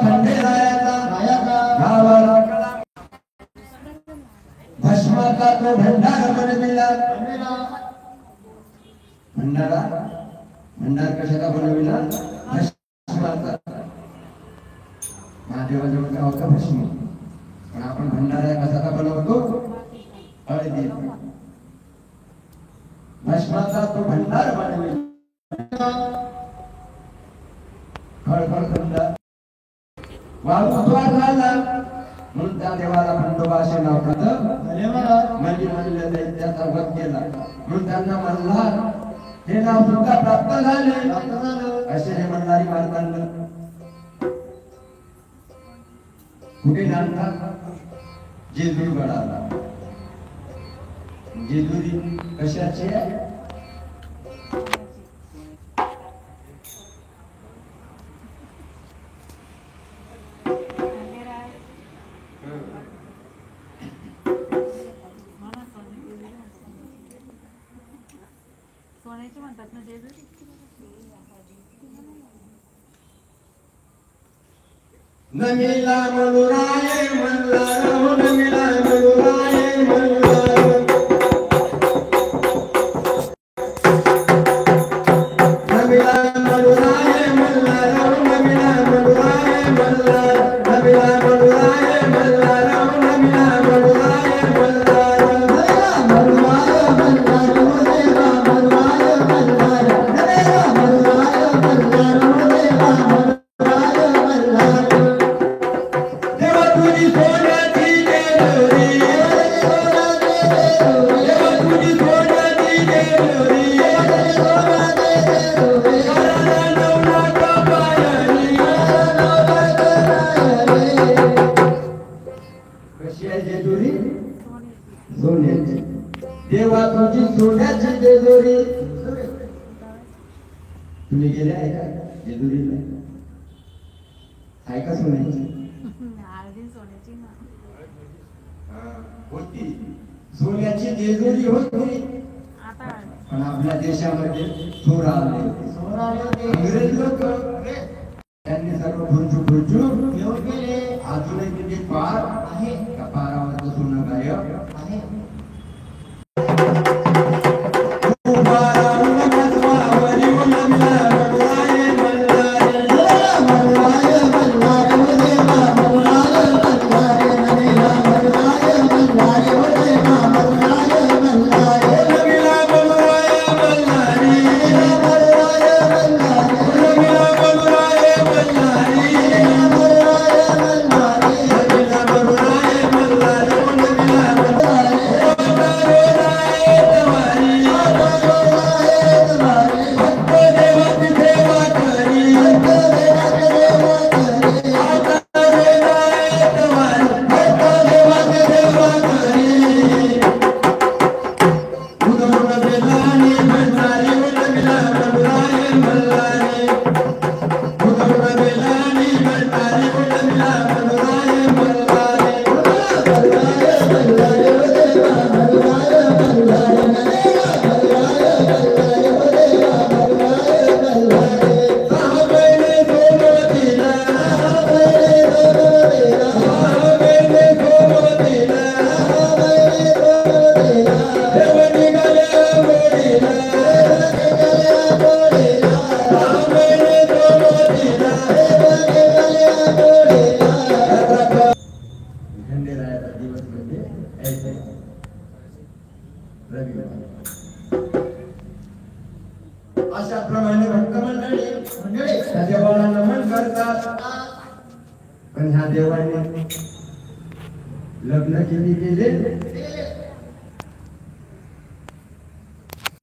खंडेरायाचा गावाला भस्माचा तो भंडार बनविला. भंडार कशाचा बनविला? भस्माचा. महादेवाजवळ काय होता? भस्म. पण आपण भंडारा कशाचा बनवतो? हळदी. भस्माचा तो भंडार बनविला. खळखळ वाळूद्वार झाला म्हणून त्या देवाला खंडोबा असे नाव पडलं. म्हणजे त्याचा वध केला म्हणून त्यांना मल्हार हे नाव सुद्धा प्राप्त झाले. असे हे मल्हारी मार्तंड कुठे जाणतात? जेजुरी गडाला. जेजुरी कशाची आहे? सोन्याची म्हणतात ना जेजुरी. नमिला मनुराये मल्हार हो, नमिला मनुराये मल्हार. नमिला मनुराये मल्हार हो, नमिला मनुराये मल्हार. नमिला मनुराये मल्हार हो, नमिला मनुराये मल्हार. नमिला मनुराये मल्हार हो, देवा मनुराये मल्हार. नमिला मनुराये मल्हार हो, देवा मनुराये मल्हार. देवा तुझी सोन्याची जेजुरी, देवा तुझी सोन्याची जेजुरी. कशी आहे जेजुरी? सोन्याची. देवा तुझी सोन्याची जेजुरी. तुम्ही गेले आहे का जेजुरीला? आहे का सोन्याची? हळदी सोन्याची ना. होती सोन्याची जेजुरी होती. आता पण आपल्या देशामध्ये चोर आले होते. इंग्रज लोक त्यांनी सर्व खुर्चू घेऊन गेले. अजूनही तिथे पार आहे. त्या पारावरचं सोनं गायब आहे. अशा प्रमाणे भक्त मंडळी त्या देवाला नमन करतात. पण ह्या देवाने लग्न किती केले?